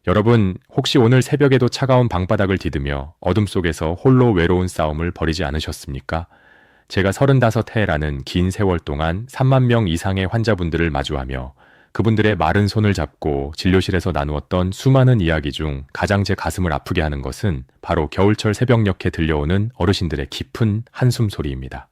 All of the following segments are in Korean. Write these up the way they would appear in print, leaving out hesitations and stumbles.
여러분, 혹시 오늘 새벽에도 차가운 방바닥을 디디며 어둠 속에서 홀로 외로운 싸움을 벌이지 않으셨습니까? 제가 35해라는 긴 세월 동안 3만 명 이상의 환자분들을 마주하며 그분들의 마른 손을 잡고 진료실에서 나누었던 수많은 이야기 중 가장 제 가슴을 아프게 하는 것은 바로 겨울철 새벽녘에 들려오는 어르신들의 깊은 한숨 소리입니다.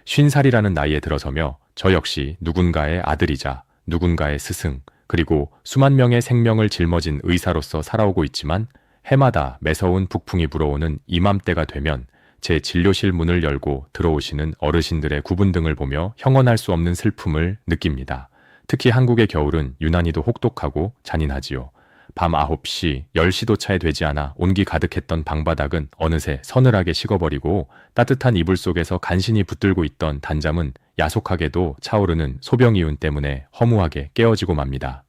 50살이라는 나이에 들어서며 저 역시 누군가의 아들이자 누군가의 스승, 그리고 수만 명의 생명을 짊어진 의사로서 살아오고 있지만 해마다 매서운 북풍이 불어오는 이맘때가 되면 제 진료실 문을 열고 들어오시는 어르신들의 구분 등을 보며 형언할 수 없는 슬픔을 느낍니다. 특히 한국의 겨울은 유난히도 혹독하고 잔인하지요. 밤 9시, 10시도 차에 되지 않아 온기 가득했던 방바닥은 어느새 서늘하게 식어버리고 따뜻한 이불 속에서 간신히 붙들고 있던 단잠은 야속하게도 차오르는 소병이운 때문에 허무하게 깨어지고 맙니다.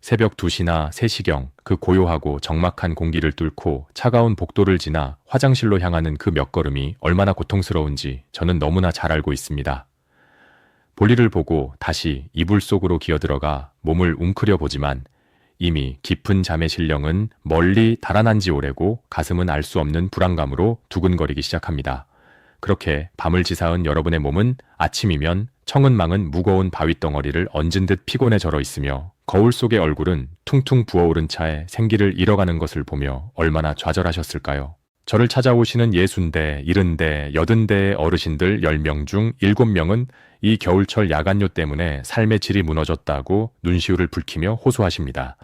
새벽 2시나 3시경 그 고요하고 적막한 공기를 뚫고 차가운 복도를 지나 화장실로 향하는 그 몇 걸음이 얼마나 고통스러운지 저는 너무나 잘 알고 있습니다. 볼일을 보고 다시 이불 속으로 기어들어가 몸을 웅크려 보지만 이미 깊은 잠의 신령은 멀리 달아난 지 오래고 가슴은 알 수 없는 불안감으로 두근거리기 시작합니다. 그렇게 밤을 지새운 여러분의 몸은 아침이면 청은망은 무거운 바위덩어리를 얹은 듯 피곤해 절어 있으며 거울 속의 얼굴은 퉁퉁 부어오른 차에 생기를 잃어가는 것을 보며 얼마나 좌절하셨을까요? 저를 찾아오시는 60대, 70대, 80대의 어르신들 10명 중 7명은 이 겨울철 야간요 때문에 삶의 질이 무너졌다고 눈시울을 붉히며 호소하십니다.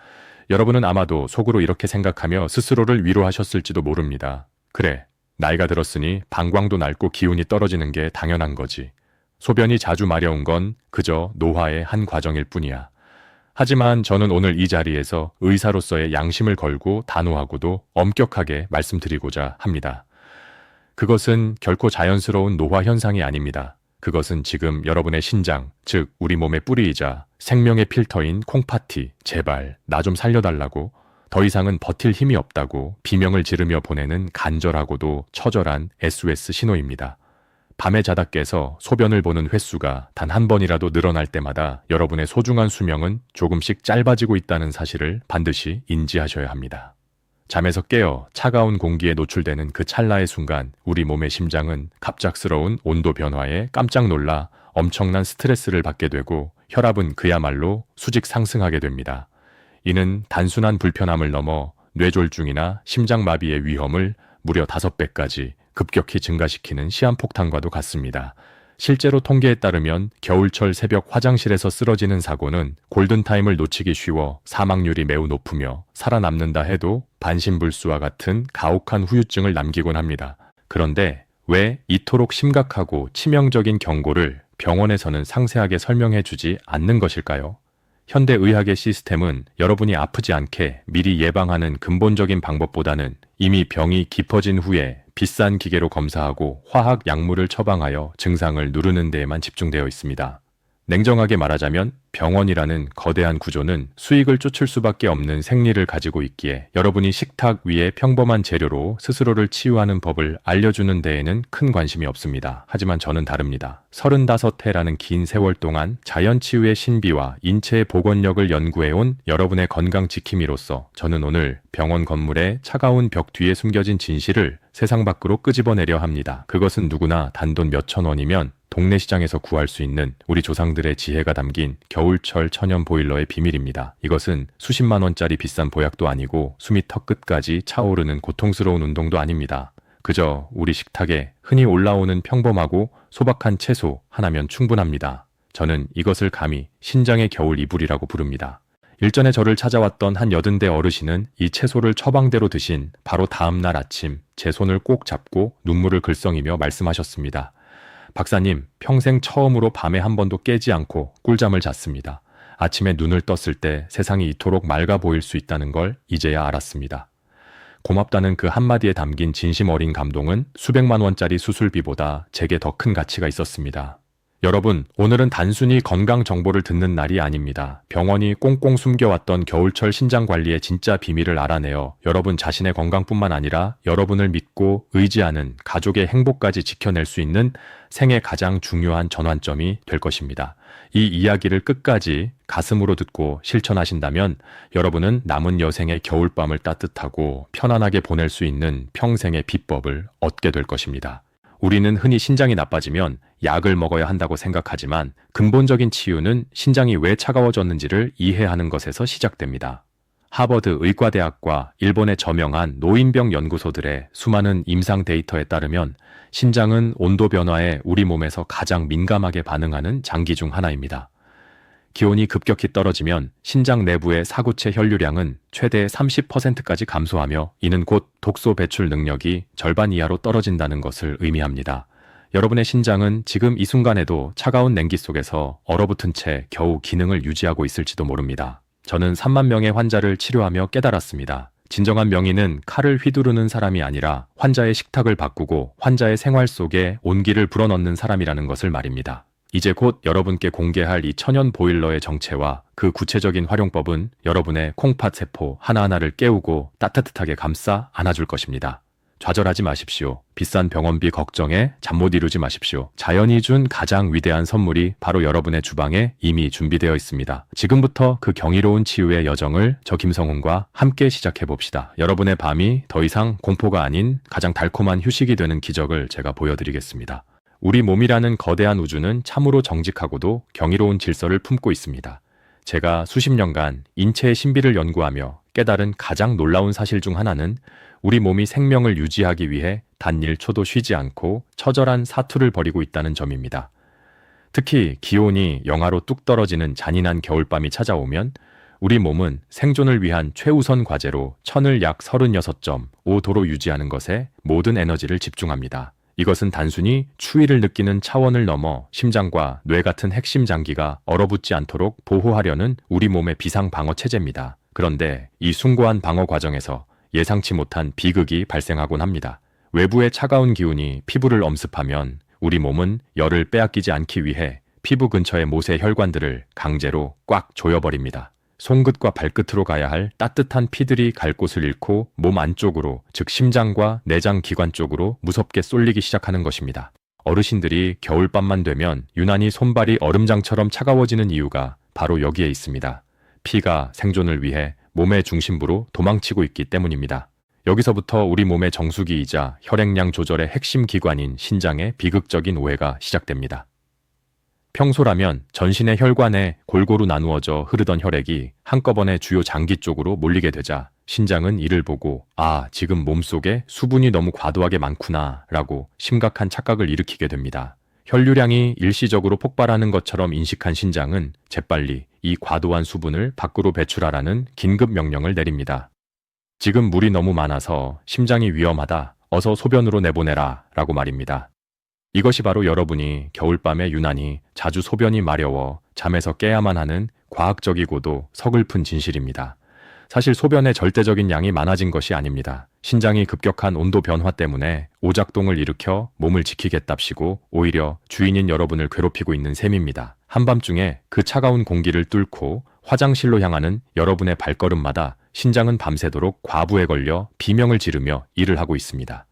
여러분은 아마도 속으로 이렇게 생각하며 스스로를 위로하셨을지도 모릅니다. 그래, 나이가 들었으니 방광도 낡고 기운이 떨어지는 게 당연한 거지. 소변이 자주 마려운 건 그저 노화의 한 과정일 뿐이야. 하지만 저는 오늘 이 자리에서 의사로서의 양심을 걸고 단호하고도 엄격하게 말씀드리고자 합니다. 그것은 결코 자연스러운 노화 현상이 아닙니다. 그것은 지금 여러분의 신장, 즉 우리 몸의 뿌리이자 생명의 필터인 콩팥이 제발 나 좀 살려달라고 더 이상은 버틸 힘이 없다고 비명을 지르며 보내는 간절하고도 처절한 SOS 신호입니다. 밤에 자다 깨서 소변을 보는 횟수가 단 한 번이라도 늘어날 때마다 여러분의 소중한 수명은 조금씩 짧아지고 있다는 사실을 반드시 인지하셔야 합니다. 잠에서 깨어 차가운 공기에 노출되는 그 찰나의 순간 우리 몸의 심장은 갑작스러운 온도 변화에 깜짝 놀라 엄청난 스트레스를 받게 되고 혈압은 그야말로 수직 상승하게 됩니다. 이는 단순한 불편함을 넘어 뇌졸중이나 심장마비의 위험을 무려 5배까지 급격히 증가시키는 시한폭탄과도 같습니다. 실제로 통계에 따르면 겨울철 새벽 화장실에서 쓰러지는 사고는 골든타임을 놓치기 쉬워 사망률이 매우 높으며 살아남는다 해도 반신불수와 같은 가혹한 후유증을 남기곤 합니다. 그런데 왜 이토록 심각하고 치명적인 경고를 병원에서는 상세하게 설명해 주지 않는 것일까요? 현대의학의 시스템은 여러분이 아프지 않게 미리 예방하는 근본적인 방법보다는 이미 병이 깊어진 후에 비싼 기계로 검사하고 화학 약물을 처방하여 증상을 누르는 데에만 집중되어 있습니다. 냉정하게 말하자면 병원이라는 거대한 구조는 수익을 쫓을 수밖에 없는 생리를 가지고 있기에 여러분이 식탁 위에 평범한 재료로 스스로를 치유하는 법을 알려주는 데에는 큰 관심이 없습니다. 하지만 저는 다릅니다. 35해라는 긴 세월 동안 자연치유의 신비와 인체의 복원력을 연구해온 여러분의 건강 지킴이로서 저는 오늘 병원 건물의 차가운 벽 뒤에 숨겨진 진실을 세상 밖으로 끄집어내려 합니다. 그것은 누구나 단돈 몇천 원이면 동네 시장에서 구할 수 있는 우리 조상들의 지혜가 담긴 겨울철 천연 보일러의 비밀입니다. 이것은 수십만 원짜리 비싼 보약도 아니고 숨이 턱끝까지 차오르는 고통스러운 운동도 아닙니다. 그저 우리 식탁에 흔히 올라오는 평범하고 소박한 채소 하나면 충분합니다. 저는 이것을 감히 신장의 겨울 이불이라고 부릅니다. 일전에 저를 찾아왔던 한 80대 어르신은 이 채소를 처방대로 드신 바로 다음 날 아침 제 손을 꼭 잡고 눈물을 글썽이며 말씀하셨습니다. 박사님, 평생 처음으로 밤에 한 번도 깨지 않고 꿀잠을 잤습니다. 아침에 눈을 떴을 때 세상이 이토록 맑아 보일 수 있다는 걸 이제야 알았습니다. 고맙다는 그 한마디에 담긴 진심 어린 감동은 수백만 원짜리 수술비보다 제게 더 큰 가치가 있었습니다. 여러분, 오늘은 단순히 건강 정보를 듣는 날이 아닙니다. 병원이 꽁꽁 숨겨왔던 겨울철 신장 관리의 진짜 비밀을 알아내어 여러분 자신의 건강뿐만 아니라 여러분을 믿고 의지하는 가족의 행복까지 지켜낼 수 있는 생애 가장 중요한 전환점이 될 것입니다. 이 이야기를 끝까지 가슴으로 듣고 실천하신다면 여러분은 남은 여생의 겨울밤을 따뜻하고 편안하게 보낼 수 있는 평생의 비법을 얻게 될 것입니다. 우리는 흔히 신장이 나빠지면 약을 먹어야 한다고 생각하지만 근본적인 치유는 신장이 왜 차가워졌는지를 이해하는 것에서 시작됩니다. 하버드 의과대학과 일본의 저명한 노인병 연구소들의 수많은 임상 데이터에 따르면 신장은 온도 변화에 우리 몸에서 가장 민감하게 반응하는 장기 중 하나입니다. 기온이 급격히 떨어지면 신장 내부의 사구체 혈류량은 최대 30%까지 감소하며 이는 곧 독소 배출 능력이 절반 이하로 떨어진다는 것을 의미합니다. 여러분의 신장은 지금 이 순간에도 차가운 냉기 속에서 얼어붙은 채 겨우 기능을 유지하고 있을지도 모릅니다. 저는 3만 명의 환자를 치료하며 깨달았습니다. 진정한 명의는 칼을 휘두르는 사람이 아니라 환자의 식탁을 바꾸고 환자의 생활 속에 온기를 불어넣는 사람이라는 것을 말입니다. 이제 곧 여러분께 공개할 이 천연 보일러의 정체와 그 구체적인 활용법은 여러분의 콩팥 세포 하나하나를 깨우고 따뜻하게 감싸 안아줄 것입니다. 좌절하지 마십시오. 비싼 병원비 걱정에 잠 못 이루지 마십시오. 자연이 준 가장 위대한 선물이 바로 여러분의 주방에 이미 준비되어 있습니다. 지금부터 그 경이로운 치유의 여정을 저 김성훈과 함께 시작해봅시다. 여러분의 밤이 더 이상 공포가 아닌 가장 달콤한 휴식이 되는 기적을 제가 보여드리겠습니다. 우리 몸이라는 거대한 우주는 참으로 정직하고도 경이로운 질서를 품고 있습니다. 제가 수십 년간 인체의 신비를 연구하며 깨달은 가장 놀라운 사실 중 하나는 우리 몸이 생명을 유지하기 위해 단 1초도 쉬지 않고 처절한 사투를 벌이고 있다는 점입니다. 특히 기온이 영하로 뚝 떨어지는 잔인한 겨울밤이 찾아오면 우리 몸은 생존을 위한 최우선 과제로 천을 약 36.5도로 유지하는 것에 모든 에너지를 집중합니다. 이것은 단순히 추위를 느끼는 차원을 넘어 심장과 뇌 같은 핵심 장기가 얼어붙지 않도록 보호하려는 우리 몸의 비상 방어 체제입니다. 그런데 이 숭고한 방어 과정에서 예상치 못한 비극이 발생하곤 합니다. 외부의 차가운 기운이 피부를 엄습하면 우리 몸은 열을 빼앗기지 않기 위해 피부 근처의 모세 혈관들을 강제로 꽉 조여버립니다. 손끝과 발끝으로 가야 할 따뜻한 피들이 갈 곳을 잃고 몸 안쪽으로, 즉 심장과 내장 기관 쪽으로 무섭게 쏠리기 시작하는 것입니다. 어르신들이 겨울밤만 되면 유난히 손발이 얼음장처럼 차가워지는 이유가 바로 여기에 있습니다. 피가 생존을 위해 몸의 중심부로 도망치고 있기 때문입니다. 여기서부터 우리 몸의 정수기이자 혈액량 조절의 핵심 기관인 신장의 비극적인 오해가 시작됩니다. 평소라면 전신의 혈관에 골고루 나누어져 흐르던 혈액이 한꺼번에 주요 장기 쪽으로 몰리게 되자 신장은 이를 보고 지금 몸속에 수분이 너무 과도하게 많구나 라고 심각한 착각을 일으키게 됩니다. 혈류량이 일시적으로 폭발하는 것처럼 인식한 신장은 재빨리 이 과도한 수분을 밖으로 배출하라는 긴급 명령을 내립니다. 지금 물이 너무 많아서 심장이 위험하다. 어서 소변으로 내보내라 라고 말입니다. 이것이 바로 여러분이 겨울밤에 유난히 자주 소변이 마려워 잠에서 깨야만 하는 과학적이고도 서글픈 진실입니다. 사실 소변의 절대적인 양이 많아진 것이 아닙니다. 신장이 급격한 온도 변화 때문에 오작동을 일으켜 몸을 지키겠답시고 오히려 주인인 여러분을 괴롭히고 있는 셈입니다. 한밤중에 그 차가운 공기를 뚫고 화장실로 향하는 여러분의 발걸음마다 신장은 밤새도록 과부에 걸려 비명을 지르며 일을 하고 있습니다.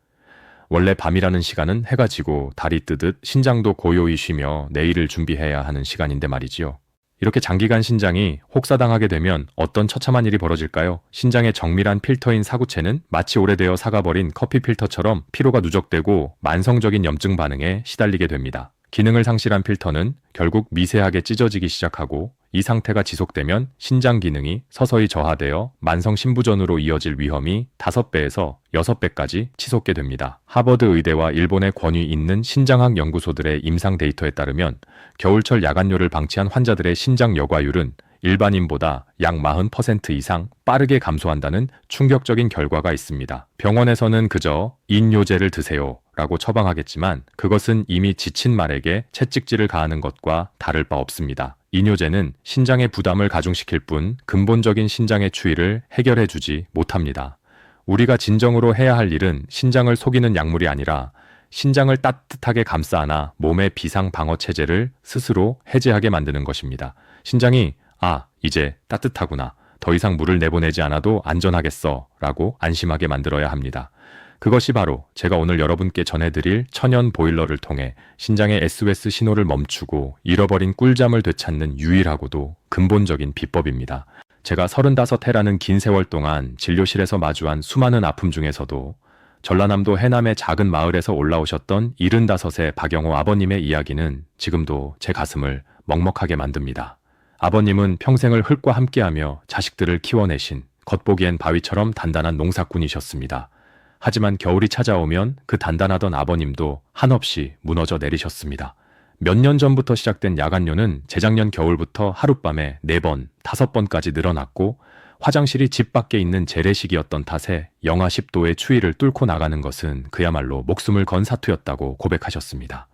원래 밤이라는 시간은 해가 지고 달이 뜨듯 신장도 고요히 쉬며 내일을 준비해야 하는 시간인데 말이지요. 이렇게 장기간 신장이 혹사당하게 되면 어떤 처참한 일이 벌어질까요? 신장의 정밀한 필터인 사구체는 마치 오래되어 사가버린 커피 필터처럼 피로가 누적되고 만성적인 염증 반응에 시달리게 됩니다. 기능을 상실한 필터는 결국 미세하게 찢어지기 시작하고 이 상태가 지속되면 신장 기능이 서서히 저하되어 만성 신부전으로 이어질 위험이 5배에서 6배까지 치솟게 됩니다. 하버드 의대와 일본의 권위 있는 신장학 연구소들의 임상 데이터에 따르면 겨울철 야간뇨를 방치한 환자들의 신장 여과율은 일반인보다 약 40% 이상 빠르게 감소한다는 충격적인 결과가 있습니다. 병원에서는 그저 인뇨제를 드세요 라고 처방하겠지만 그것은 이미 지친 말에게 채찍질을 가하는 것과 다를 바 없습니다. 인뇨제는 신장의 부담을 가중시킬 뿐 근본적인 신장의 추이를 해결해주지 못합니다. 우리가 진정으로 해야 할 일은 신장을 속이는 약물이 아니라 신장을 따뜻하게 감싸 안아 몸의 비상 방어 체제를 스스로 해제하게 만드는 것입니다. 신장이 이제 따뜻하구나. 더 이상 물을 내보내지 않아도 안전하겠어 라고 안심하게 만들어야 합니다. 그것이 바로 제가 오늘 여러분께 전해드릴 천연 보일러를 통해 신장의 SOS 신호를 멈추고 잃어버린 꿀잠을 되찾는 유일하고도 근본적인 비법입니다. 제가 35해라는 긴 세월 동안 진료실에서 마주한 수많은 아픔 중에서도 전라남도 해남의 작은 마을에서 올라오셨던 75세 박영호 아버님의 이야기는 지금도 제 가슴을 먹먹하게 만듭니다. 아버님은 평생을 흙과 함께하며 자식들을 키워내신 겉보기엔 바위처럼 단단한 농사꾼이셨습니다. 하지만 겨울이 찾아오면 그 단단하던 아버님도 한없이 무너져 내리셨습니다. 몇 년 전부터 시작된 야간료는 재작년 겨울부터 하룻밤에 4번, 5번까지 늘어났고 화장실이 집 밖에 있는 재래식이었던 탓에 영하 10도의 추위를 뚫고 나가는 것은 그야말로 목숨을 건 사투였다고 고백하셨습니다.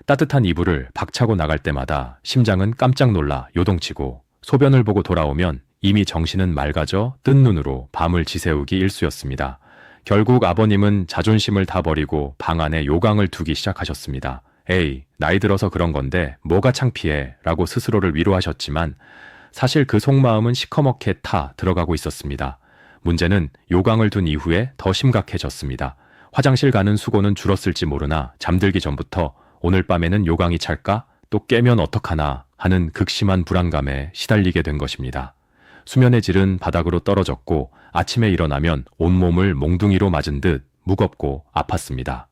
따뜻한 이불을 박차고 나갈 때마다 심장은 깜짝 놀라 요동치고 소변을 보고 돌아오면 이미 정신은 맑아져 뜬 눈으로 밤을 지새우기 일쑤였습니다. 결국 아버님은 자존심을 다 버리고 방 안에 요강을 두기 시작하셨습니다. 에이, 나이 들어서 그런 건데 뭐가 창피해 라고 스스로를 위로하셨지만 사실 그 속마음은 시커멓게 타 들어가고 있었습니다. 문제는 요강을 둔 이후에 더 심각해졌습니다. 화장실 가는 수고는 줄었을지 모르나 잠들기 전부터 오늘 밤에는 요강이 찰까? 또 깨면 어떡하나 하는 극심한 불안감에 시달리게 된 것입니다. 수면의 질은 바닥으로 떨어졌고 아침에 일어나면 온몸을 몽둥이로 맞은 듯 무겁고 아팠습니다.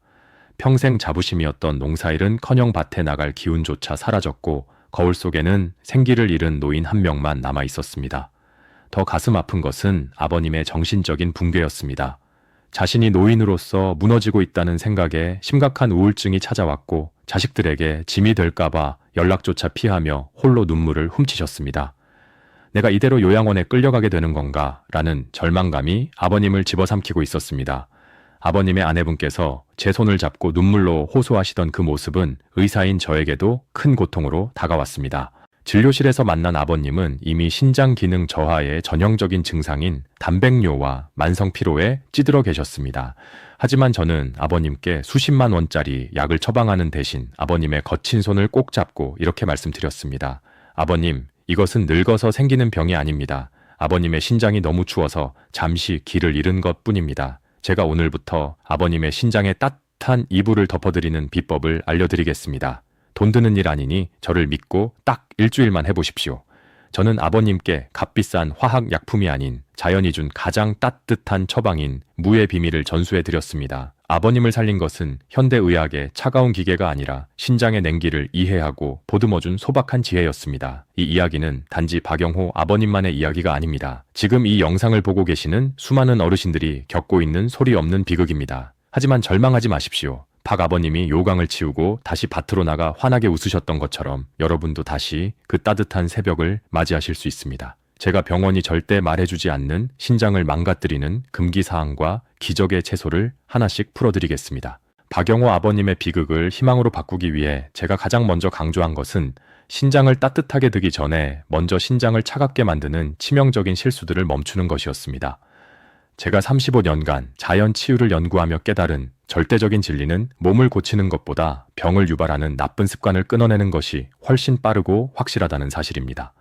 평생 자부심이었던 농사일은커녕 밭에 나갈 기운조차 사라졌고 거울 속에는 생기를 잃은 노인 한 명만 남아 있었습니다. 더 가슴 아픈 것은 아버님의 정신적인 붕괴였습니다. 자신이 노인으로서 무너지고 있다는 생각에 심각한 우울증이 찾아왔고 자식들에게 짐이 될까봐 연락조차 피하며 홀로 눈물을 훔치셨습니다. 내가 이대로 요양원에 끌려가게 되는 건가? 라는 절망감이 아버님을 집어삼키고 있었습니다. 아버님의 아내분께서 제 손을 잡고 눈물로 호소하시던 그 모습은 의사인 저에게도 큰 고통으로 다가왔습니다. 진료실에서 만난 아버님은 이미 신장 기능 저하의 전형적인 증상인 단백뇨와 만성 피로에 찌들어 계셨습니다. 하지만 저는 아버님께 수십만 원짜리 약을 처방하는 대신 아버님의 거친 손을 꼭 잡고 이렇게 말씀드렸습니다. 아버님, 이것은 늙어서 생기는 병이 아닙니다. 아버님의 신장이 너무 추워서 잠시 기를 잃은 것뿐입니다. 제가 오늘부터 아버님의 신장에 따뜻한 이불을 덮어드리는 비법을 알려드리겠습니다. 돈 드는 일 아니니 저를 믿고 딱 일주일만 해보십시오. 저는 아버님께 값비싼 화학약품이 아닌 자연이 준 가장 따뜻한 처방인 무의 비밀을 전수해드렸습니다. 아버님을 살린 것은 현대의학의 차가운 기계가 아니라 신장의 냉기를 이해하고 보듬어준 소박한 지혜였습니다. 이 이야기는 단지 박영호 아버님만의 이야기가 아닙니다. 지금 이 영상을 보고 계시는 수많은 어르신들이 겪고 있는 소리 없는 비극입니다. 하지만 절망하지 마십시오. 박 아버님이 요강을 치우고 다시 밭으로 나가 환하게 웃으셨던 것처럼 여러분도 다시 그 따뜻한 새벽을 맞이하실 수 있습니다. 제가 병원이 절대 말해주지 않는 신장을 망가뜨리는 금기사항과 기적의 채소를 하나씩 풀어드리겠습니다. 박영호 아버님의 비극을 희망으로 바꾸기 위해 제가 가장 먼저 강조한 것은 신장을 따뜻하게 드기 전에 먼저 신장을 차갑게 만드는 치명적인 실수들을 멈추는 것이었습니다. 제가 35년간 자연 치유를 연구하며 깨달은 절대적인 진리는 몸을 고치는 것보다 병을 유발하는 나쁜 습관을 끊어내는 것이 훨씬 빠르고 확실하다는 사실입니다.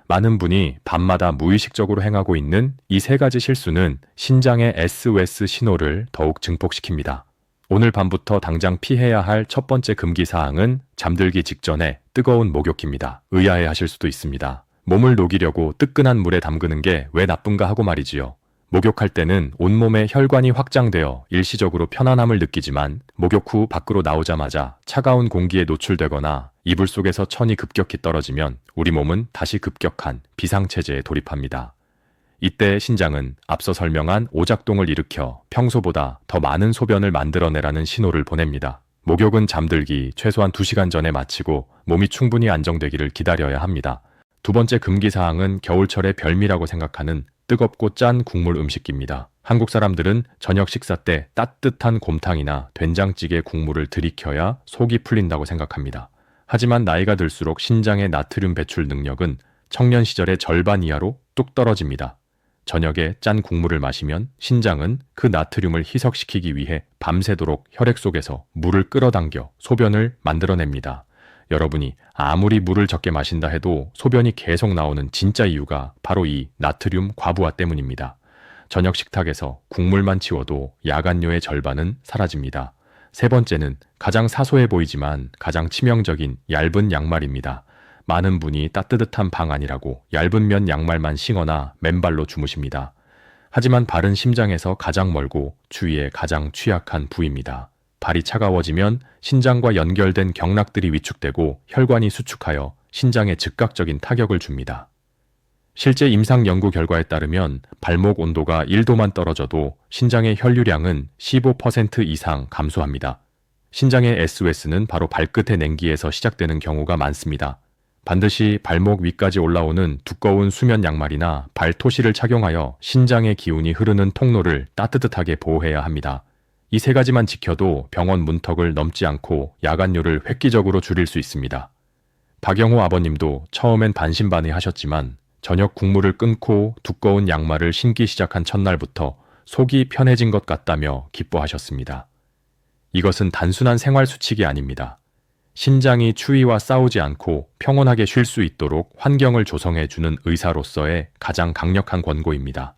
많은 분이 밤마다 무의식적으로 행하고 있는 이 3가지 실수는 신장의 SOS 신호를 더욱 증폭시킵니다. 오늘 밤부터 당장 피해야 할 첫 번째 금기사항은 잠들기 직전에 뜨거운 목욕입니다. 의아해 하실 수도 있습니다. 몸을 녹이려고 뜨끈한 물에 담그는 게 왜 나쁜가 하고 말이지요. 목욕할 때는 온몸에 혈관이 확장되어 일시적으로 편안함을 느끼지만 목욕 후 밖으로 나오자마자 차가운 공기에 노출되거나 이불 속에서 천이 급격히 떨어지면 우리 몸은 다시 급격한 비상체제에 돌입합니다. 이때 신장은 앞서 설명한 오작동을 일으켜 평소보다 더 많은 소변을 만들어내라는 신호를 보냅니다. 목욕은 잠들기 최소한 2시간 전에 마치고 몸이 충분히 안정되기를 기다려야 합니다. 두 번째 금기사항은 겨울철의 별미라고 생각하는 뜨겁고 짠 국물 음식입니다. 한국 사람들은 저녁 식사 때 따뜻한 곰탕이나 된장찌개 국물을 들이켜야 속이 풀린다고 생각합니다. 하지만 나이가 들수록 신장의 나트륨 배출 능력은 청년 시절의 절반 이하로 뚝 떨어집니다. 저녁에 짠 국물을 마시면 신장은 그 나트륨을 희석시키기 위해 밤새도록 혈액 속에서 물을 끌어당겨 소변을 만들어냅니다. 여러분이 아무리 물을 적게 마신다 해도 소변이 계속 나오는 진짜 이유가 바로 이 나트륨 과부하 때문입니다. 저녁 식탁에서 국물만 치워도 야간뇨의 절반은 사라집니다. 세 번째는 가장 사소해 보이지만 가장 치명적인 얇은 양말입니다. 많은 분이 따뜻한 방 안이라고 얇은 면 양말만 신거나 맨발로 주무십니다. 하지만 발은 심장에서 가장 멀고 추위에 가장 취약한 부위입니다. 발이 차가워지면 신장과 연결된 경락들이 위축되고 혈관이 수축하여 신장에 즉각적인 타격을 줍니다. 실제 임상 연구 결과에 따르면 발목 온도가 1도만 떨어져도 신장의 혈류량은 15% 이상 감소합니다. 신장의 SOS는 바로 발끝의 냉기에서 시작되는 경우가 많습니다. 반드시 발목 위까지 올라오는 두꺼운 수면 양말이나 발토시를 착용하여 신장의 기운이 흐르는 통로를 따뜻하게 보호해야 합니다. 이 세 가지만 지켜도 병원 문턱을 넘지 않고 야간뇨를 획기적으로 줄일 수 있습니다. 박영호 아버님도 처음엔 반신반의하셨지만 저녁 국물을 끊고 두꺼운 양말을 신기 시작한 첫날부터 속이 편해진 것 같다며 기뻐하셨습니다. 이것은 단순한 생활 수칙이 아닙니다. 신장이 추위와 싸우지 않고 평온하게 쉴 수 있도록 환경을 조성해주는 의사로서의 가장 강력한 권고입니다.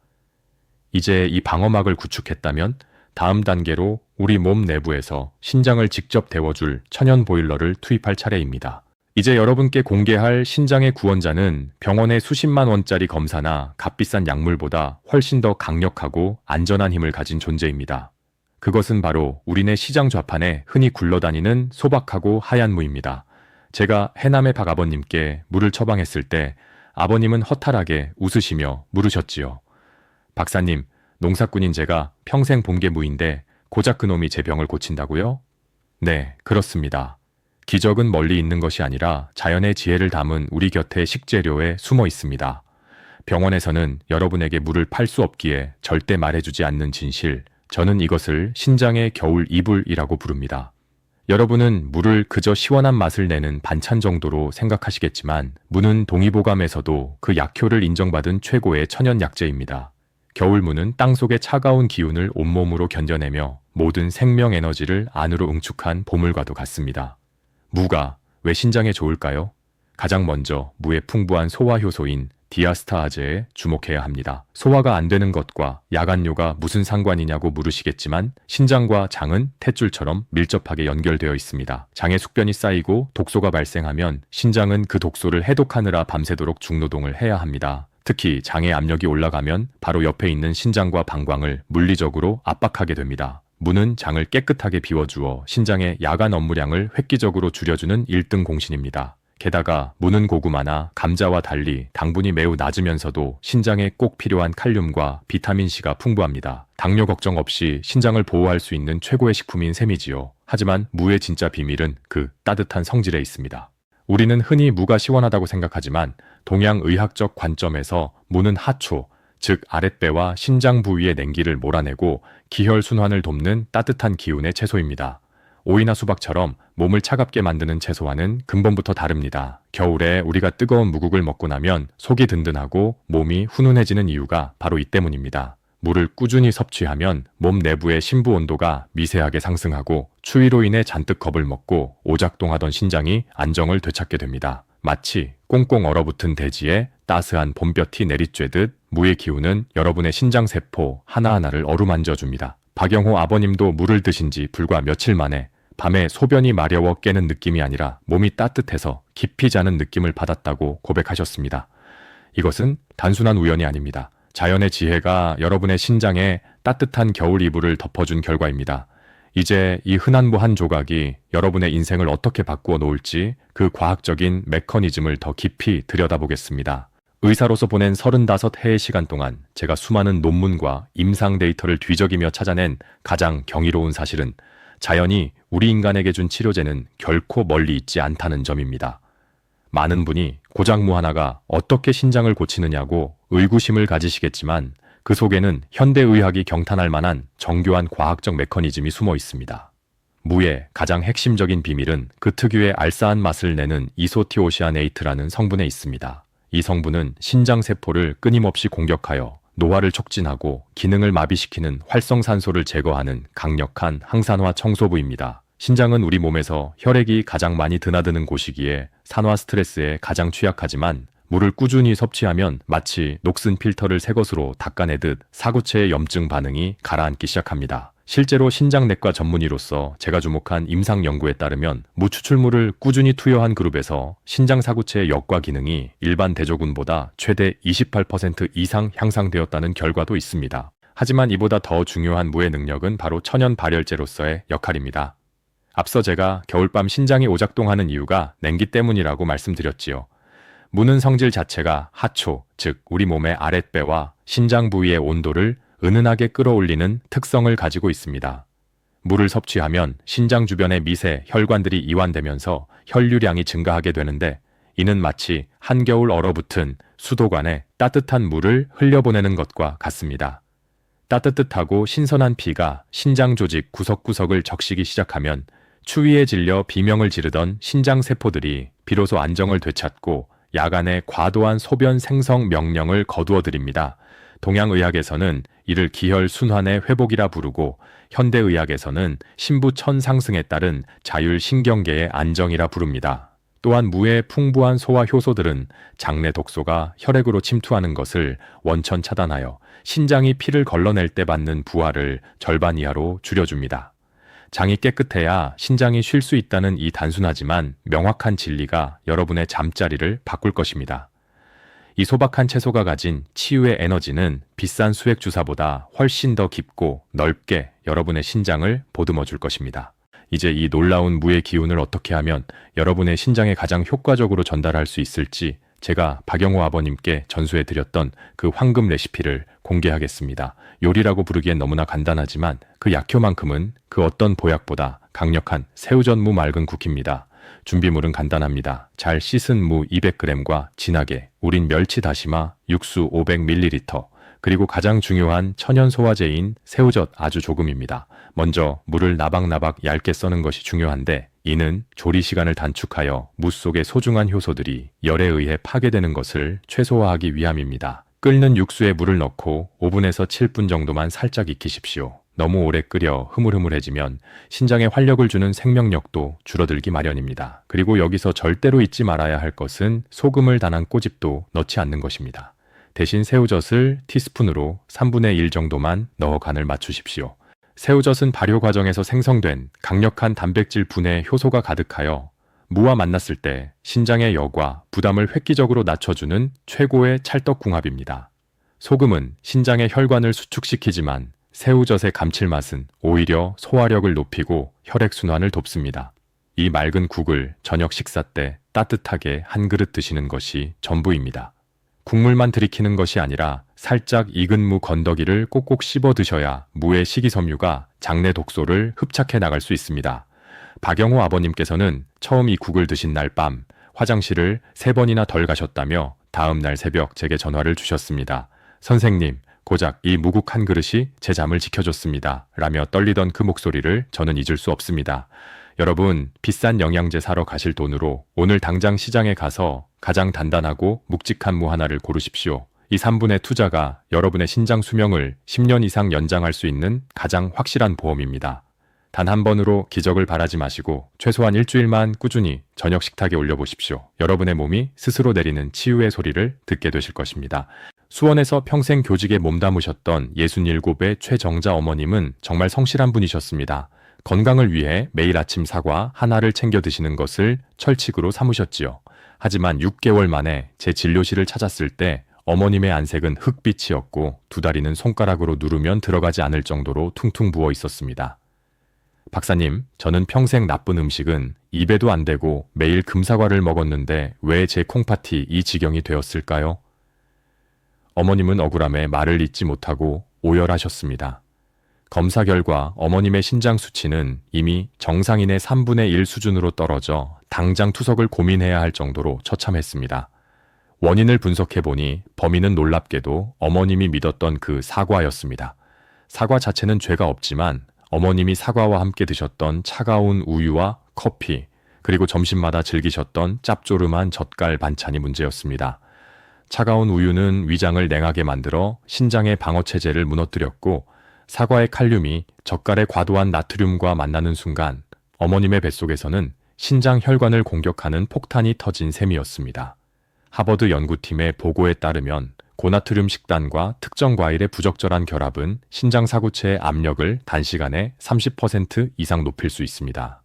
이제 이 방어막을 구축했다면 다음 단계로 우리 몸 내부에서 신장을 직접 데워줄 천연 보일러를 투입할 차례입니다. 이제 여러분께 공개할 신장의 구원자는 병원의 수십만 원짜리 검사나 값비싼 약물보다 훨씬 더 강력하고 안전한 힘을 가진 존재입니다. 그것은 바로 우리네 시장 좌판에 흔히 굴러다니는 소박하고 하얀 무입니다. 제가 해남의 박 아버님께 물을 처방했을 때 아버님은 허탈하게 웃으시며 물으셨지요. 박사님, 농사꾼인 제가 평생 본 게 무인데 고작 그놈이 제 병을 고친다고요? 네, 그렇습니다. 기적은 멀리 있는 것이 아니라 자연의 지혜를 담은 우리 곁의 식재료에 숨어 있습니다. 병원에서는 여러분에게 물을 팔 수 없기에 절대 말해주지 않는 진실, 저는 이것을 신장의 겨울 이불이라고 부릅니다. 여러분은 물을 그저 시원한 맛을 내는 반찬 정도로 생각하시겠지만 무는 동의보감에서도 그 약효를 인정받은 최고의 천연 약재입니다. 겨울무는 땅속의 차가운 기운을 온몸으로 견뎌내며 모든 생명 에너지를 안으로 응축한 보물과도 같습니다. 무가 왜 신장에 좋을까요? 가장 먼저 무의 풍부한 소화 효소인 디아스타아제에 주목해야 합니다. 소화가 안 되는 것과 야간뇨가 무슨 상관이냐고 물으시겠지만 신장과 장은 탯줄처럼 밀접하게 연결되어 있습니다. 장에 숙변이 쌓이고 독소가 발생하면 신장은 그 독소를 해독하느라 밤새도록 중노동을 해야 합니다. 특히 장의 압력이 올라가면 바로 옆에 있는 신장과 방광을 물리적으로 압박하게 됩니다. 무는 장을 깨끗하게 비워주어 신장의 야간 업무량을 획기적으로 줄여주는 1등 공신입니다. 게다가 무는 고구마나 감자와 달리 당분이 매우 낮으면서도 신장에 꼭 필요한 칼륨과 비타민C가 풍부합니다. 당뇨 걱정 없이 신장을 보호할 수 있는 최고의 식품인 셈이지요. 하지만 무의 진짜 비밀은 그 따뜻한 성질에 있습니다. 우리는 흔히 무가 시원하다고 생각하지만 동양의학적 관점에서 무는 하초, 즉 아랫배와 신장 부위의 냉기를 몰아내고 기혈 순환을 돕는 따뜻한 기운의 채소입니다. 오이나 수박처럼 몸을 차갑게 만드는 채소와는 근본부터 다릅니다. 겨울에 우리가 뜨거운 무국을 먹고 나면 속이 든든하고 몸이 훈훈해지는 이유가 바로 이 때문입니다. 물을 꾸준히 섭취하면 몸 내부의 심부 온도가 미세하게 상승하고 추위로 인해 잔뜩 겁을 먹고 오작동하던 신장이 안정을 되찾게 됩니다. 마치 꽁꽁 얼어붙은 대지에 따스한 봄볕이 내리쬐듯 무의 기운은 여러분의 신장세포 하나하나를 어루만져줍니다. 박영호 아버님도 물을 드신 지 불과 며칠 만에 밤에 소변이 마려워 깨는 느낌이 아니라 몸이 따뜻해서 깊이 자는 느낌을 받았다고 고백하셨습니다. 이것은 단순한 우연이 아닙니다. 자연의 지혜가 여러분의 신장에 따뜻한 겨울 이불을 덮어준 결과입니다. 이제 이 흔한 무 한 조각이 여러분의 인생을 어떻게 바꾸어 놓을지 그 과학적인 메커니즘을 더 깊이 들여다보겠습니다. 의사로서 보낸 35해의 시간 동안 제가 수많은 논문과 임상 데이터를 뒤적이며 찾아낸 가장 경이로운 사실은 자연이 우리 인간에게 준 치료제는 결코 멀리 있지 않다는 점입니다. 많은 분이 고작무 하나가 어떻게 신장을 고치느냐고 의구심을 가지시겠지만 그 속에는 현대의학이 경탄할 만한 정교한 과학적 메커니즘이 숨어 있습니다. 무의 가장 핵심적인 비밀은 그 특유의 알싸한 맛을 내는 이소티오시아네이트라는 성분에 있습니다. 이 성분은 신장세포를 끊임없이 공격하여 노화를 촉진하고 기능을 마비시키는 활성산소를 제거하는 강력한 항산화 청소부입니다. 신장은 우리 몸에서 혈액이 가장 많이 드나드는 곳이기에 산화 스트레스에 가장 취약하지만 물을 꾸준히 섭취하면 마치 녹슨 필터를 새 것으로 닦아내듯 사구체의 염증 반응이 가라앉기 시작합니다. 실제로 신장내과 전문의로서 제가 주목한 임상 연구에 따르면 무추출물을 꾸준히 투여한 그룹에서 신장 사구체의 역과 기능이 일반 대조군보다 최대 28% 이상 향상되었다는 결과도 있습니다. 하지만 이보다 더 중요한 무의 능력은 바로 천연 발열제로서의 역할입니다. 앞서 제가 겨울밤 신장이 오작동하는 이유가 냉기 때문이라고 말씀드렸지요. 무는 성질 자체가 하초, 즉 우리 몸의 아랫배와 신장 부위의 온도를 은은하게 끌어올리는 특성을 가지고 있습니다. 물을 섭취하면 신장 주변의 미세 혈관들이 이완되면서 혈류량이 증가하게 되는데, 이는 마치 한겨울 얼어붙은 수도관에 따뜻한 물을 흘려보내는 것과 같습니다. 따뜻하고 신선한 피가 신장 조직 구석구석을 적시기 시작하면 추위에 질려 비명을 지르던 신장 세포들이 비로소 안정을 되찾고 야간의 과도한 소변 생성 명령을 거두어드립니다. 동양의학에서는 이를 기혈 순환의 회복이라 부르고, 현대의학에서는 신부천 상승에 따른 자율신경계의 안정이라 부릅니다. 또한 무의 풍부한 소화 효소들은 장내 독소가 혈액으로 침투하는 것을 원천 차단하여 신장이 피를 걸러낼 때 받는 부하를 절반 이하로 줄여줍니다. 장이 깨끗해야 신장이 쉴 수 있다는 이 단순하지만 명확한 진리가 여러분의 잠자리를 바꿀 것입니다. 이 소박한 채소가 가진 치유의 에너지는 비싼 수액 주사보다 훨씬 더 깊고 넓게 여러분의 신장을 보듬어 줄 것입니다. 이제 이 놀라운 무의 기운을 어떻게 하면 여러분의 신장에 가장 효과적으로 전달할 수 있을지 제가 박영호 아버님께 전수해 드렸던 그 황금 레시피를 공개하겠습니다. 요리라고 부르기엔 너무나 간단하지만 그 약효만큼은 그 어떤 보약보다 강력한 새우젓 무 맑은 국입니다. 준비물은 간단합니다. 잘 씻은 무 200g과 진하게 우린 멸치 다시마 육수 500ml, 그리고 가장 중요한 천연 소화제인 새우젓 아주 조금입니다. 먼저 물을 나박나박 얇게 써는 것이 중요한데, 이는 조리 시간을 단축하여 무 속의 소중한 효소들이 열에 의해 파괴되는 것을 최소화하기 위함입니다. 끓는 육수에 물을 넣고 5분에서 7분 정도만 살짝 익히십시오. 너무 오래 끓여 흐물흐물해지면 신장에 활력을 주는 생명력도 줄어들기 마련입니다. 그리고 여기서 절대로 잊지 말아야 할 것은 소금을 단한 꼬집도 넣지 않는 것입니다. 대신 새우젓을 티스푼으로 3분의 1 정도만 넣어 간을 맞추십시오. 새우젓은 발효 과정에서 생성된 강력한 단백질 분해 효소가 가득하여 무와 만났을 때 신장의 여과, 부담을 획기적으로 낮춰주는 최고의 찰떡궁합입니다. 소금은 신장의 혈관을 수축시키지만 새우젓의 감칠맛은 오히려 소화력을 높이고 혈액순환을 돕습니다. 이 맑은 국을 저녁 식사 때 따뜻하게 한 그릇 드시는 것이 전부입니다. 국물만 들이키는 것이 아니라 살짝 익은 무 건더기를 꼭꼭 씹어 드셔야 무의 식이섬유가 장내 독소를 흡착해 나갈 수 있습니다. 박영호 아버님께서는 처음 이 국을 드신 날 밤 화장실을 3번이나 덜 가셨다며 다음 날 새벽 제게 전화를 주셨습니다. 선생님, 고작 이 무국 한 그릇이 제 잠을 지켜줬습니다. 라며 떨리던 그 목소리를 저는 잊을 수 없습니다. 여러분, 비싼 영양제 사러 가실 돈으로 오늘 당장 시장에 가서 가장 단단하고 묵직한 무 하나를 고르십시오. 이 3분의 투자가 여러분의 신장 수명을 10년 이상 연장할 수 있는 가장 확실한 보험입니다. 단 한 번으로 기적을 바라지 마시고 최소한 일주일만 꾸준히 저녁 식탁에 올려보십시오. 여러분의 몸이 스스로 내리는 치유의 소리를 듣게 되실 것입니다. 수원에서 평생 교직에 몸담으셨던 67의 최정자 어머님은 정말 성실한 분이셨습니다. 건강을 위해 매일 아침 사과 하나를 챙겨 드시는 것을 철칙으로 삼으셨지요. 하지만 6개월 만에 제 진료실을 찾았을 때 어머님의 안색은 흑빛이었고 2다리는 손가락으로 누르면 들어가지 않을 정도로 퉁퉁 부어 있었습니다. 박사님, 저는 평생 나쁜 음식은 입에도 안 대고 매일 금사과를 먹었는데 왜 제 콩팥이 이 지경이 되었을까요? 어머님은 억울함에 말을 잇지 못하고 오열하셨습니다. 검사 결과 어머님의 신장 수치는 이미 정상인의 3분의 1 수준으로 떨어져 당장 투석을 고민해야 할 정도로 처참했습니다. 원인을 분석해보니 범인은 놀랍게도 어머님이 믿었던 그 사과였습니다. 사과 자체는 죄가 없지만 어머님이 사과와 함께 드셨던 차가운 우유와 커피, 그리고 점심마다 즐기셨던 짭조름한 젓갈 반찬이 문제였습니다. 차가운 우유는 위장을 냉하게 만들어 신장의 방어체제를 무너뜨렸고, 사과의 칼륨이 젓갈의 과도한 나트륨과 만나는 순간 어머님의 뱃속에서는 신장 혈관을 공격하는 폭탄이 터진 셈이었습니다. 하버드 연구팀의 보고에 따르면 고나트륨 식단과 특정 과일의 부적절한 결합은 신장 사구체의 압력을 단시간에 30% 이상 높일 수 있습니다.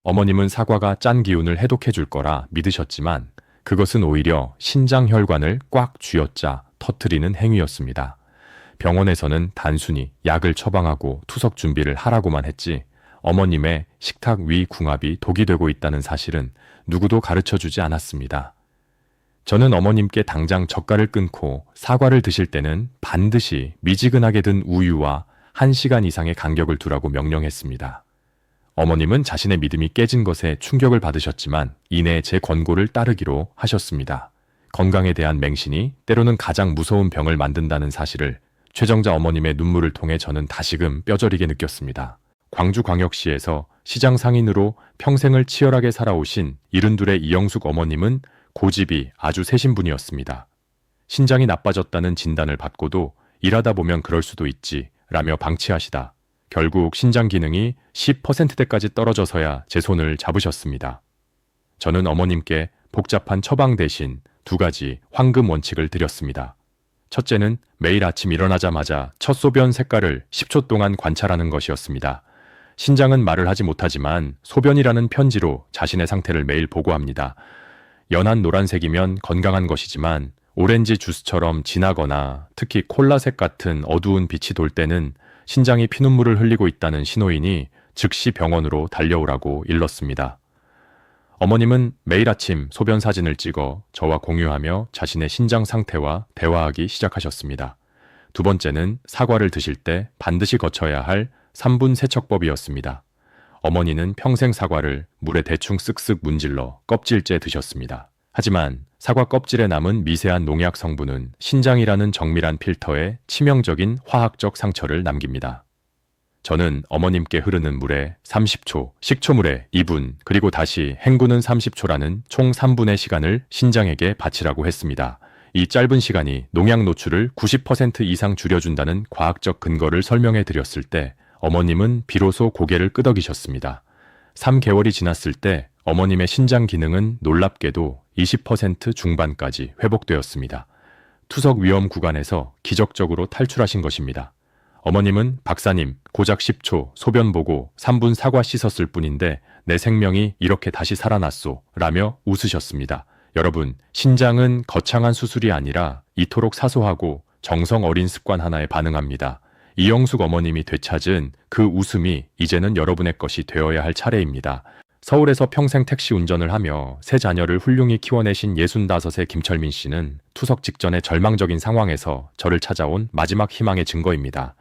어머님은 사과가 짠 기운을 해독해 줄 거라 믿으셨지만 그것은 오히려 신장 혈관을 꽉 쥐어짜 터뜨리는 행위였습니다. 병원에서는 단순히 약을 처방하고 투석 준비를 하라고만 했지 어머님의 식탁 위 궁합이 독이 되고 있다는 사실은 누구도 가르쳐 주지 않았습니다. 저는 어머님께 당장 젓갈을 끊고 사과를 드실 때는 반드시 미지근하게 든 우유와 1시간 이상의 간격을 두라고 명령했습니다. 어머님은 자신의 믿음이 깨진 것에 충격을 받으셨지만 이내 제 권고를 따르기로 하셨습니다. 건강에 대한 맹신이 때로는 가장 무서운 병을 만든다는 사실을 최정자 어머님의 눈물을 통해 저는 다시금 뼈저리게 느꼈습니다. 광주광역시에서 시장 상인으로 평생을 치열하게 살아오신 72의 이영숙 어머님은 고집이 아주 세신 분이었습니다. 신장이 나빠졌다는 진단을 받고도 일하다 보면 그럴 수도 있지 라며 방치하시다 결국 신장 기능이 10%대까지 떨어져서야 제 손을 잡으셨습니다. 저는 어머님께 복잡한 처방 대신 2가지 황금 원칙을 드렸습니다. 첫째는 매일 아침 일어나자마자 첫 소변 색깔을 10초 동안 관찰하는 것이었습니다. 신장은 말을 하지 못하지만 소변이라는 편지로 자신의 상태를 매일 보고합니다. 연한 노란색이면 건강한 것이지만 오렌지 주스처럼 진하거나 특히 콜라색 같은 어두운 빛이 돌 때는 신장이 피눈물을 흘리고 있다는 신호이니 즉시 병원으로 달려오라고 일렀습니다. 어머님은 매일 아침 소변 사진을 찍어 저와 공유하며 자신의 신장 상태와 대화하기 시작하셨습니다. 2번째는 사과를 드실 때 반드시 거쳐야 할 3분 세척법이었습니다. 어머니는 평생 사과를 물에 대충 쓱쓱 문질러 껍질째 드셨습니다. 하지만 사과 껍질에 남은 미세한 농약 성분은 신장이라는 정밀한 필터에 치명적인 화학적 상처를 남깁니다. 저는 어머님께 흐르는 물에 30초, 식초물에 2분, 그리고 다시 헹구는 30초라는 총 3분의 시간을 신장에게 바치라고 했습니다. 이 짧은 시간이 농약 노출을 90% 이상 줄여준다는 과학적 근거를 설명해 드렸을 때 어머님은 비로소 고개를 끄덕이셨습니다. 3개월이 지났을 때 어머님의 신장 기능은 놀랍게도 20% 중반까지 회복되었습니다. 투석 위험 구간에서 기적적으로 탈출하신 것입니다. 어머님은 박사님, 고작 10초 소변 보고 3분 사과 씻었을 뿐인데 내 생명이 이렇게 다시 살아났소 라며 웃으셨습니다. 여러분, 신장은 거창한 수술이 아니라 이토록 사소하고 정성 어린 습관 하나에 반응합니다. 이영숙 어머님이 되찾은 그 웃음이 이제는 여러분의 것이 되어야 할 차례입니다. 서울에서 평생 택시 운전을 하며 세 자녀를 훌륭히 키워내신 65의 김철민 씨는 투석 직전의 절망적인 상황에서 저를 찾아온 마지막 희망의 증거입니다.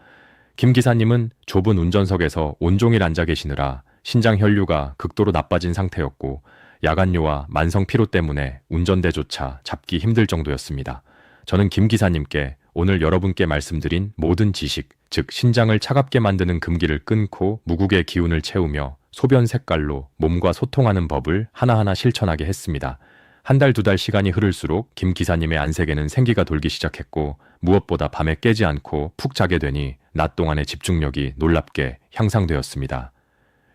김 기사님은 좁은 운전석에서 온종일 앉아 계시느라 신장 혈류가 극도로 나빠진 상태였고 야간뇨와 만성 피로 때문에 운전대조차 잡기 힘들 정도였습니다. 저는 김 기사님께 오늘 여러분께 말씀드린 모든 지식, 즉 신장을 차갑게 만드는 금기를 끊고 무국의 기운을 채우며 소변 색깔로 몸과 소통하는 법을 하나하나 실천하게 했습니다. 1달, 2달 시간이 흐를수록 김 기사님의 안색에는 생기가 돌기 시작했고 무엇보다 밤에 깨지 않고 푹 자게 되니 낮 동안의 집중력이 놀랍게 향상되었습니다.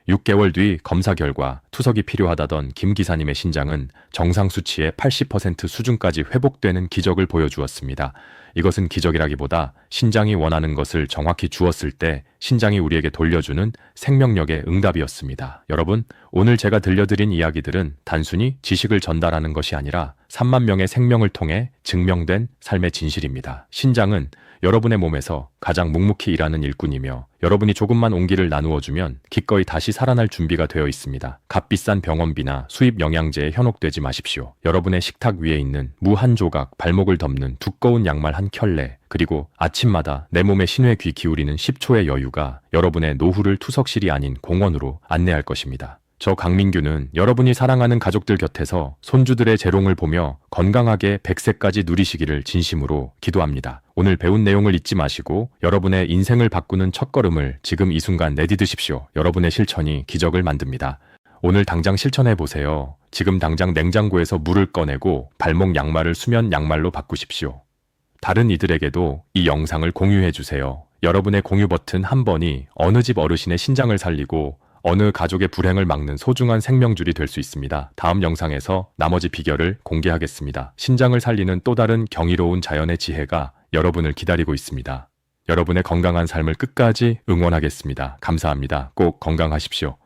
6개월 뒤 검사 결과 투석이 필요하다던 김 기사님의 신장은 정상 수치의 80% 수준까지 회복되는 기적을 보여주었습니다. 이것은 기적이라기보다 신장이 원하는 것을 정확히 주었을 때 신장이 우리에게 돌려주는 생명력의 응답이었습니다. 여러분, 오늘 제가 들려드린 이야기들은 단순히 지식을 전달하는 것이 아니라 3만 명의 생명을 통해 증명된 삶의 진실입니다. 신장은 여러분의 몸에서 가장 묵묵히 일하는 일꾼이며 여러분이 조금만 온기를 나누어주면 기꺼이 다시 살아날 준비가 되어 있습니다. 값비싼 병원비나 수입 영양제에 현혹되지 마십시오. 여러분의 식탁 위에 있는 무 한 조각, 발목을 덮는 두꺼운 양말 한 켤레, 그리고 아침마다 내 몸에 신회 귀 기울이는 10초의 여유가 여러분의 노후를 투석실이 아닌 공원으로 안내할 것입니다. 저 강민규는 여러분이 사랑하는 가족들 곁에서 손주들의 재롱을 보며 건강하게 100세까지 누리시기를 진심으로 기도합니다. 오늘 배운 내용을 잊지 마시고 여러분의 인생을 바꾸는 첫걸음을 지금 이 순간 내디드십시오. 여러분의 실천이 기적을 만듭니다. 오늘 당장 실천해보세요. 지금 당장 냉장고에서 물을 꺼내고 발목 양말을 수면 양말로 바꾸십시오. 다른 이들에게도 이 영상을 공유해주세요. 여러분의 공유 버튼 한 번이 어느 집 어르신의 신장을 살리고 어느 가족의 불행을 막는 소중한 생명줄이 될 수 있습니다. 다음 영상에서 나머지 비결을 공개하겠습니다. 신장을 살리는 또 다른 경이로운 자연의 지혜가 여러분을 기다리고 있습니다. 여러분의 건강한 삶을 끝까지 응원하겠습니다. 감사합니다. 꼭 건강하십시오.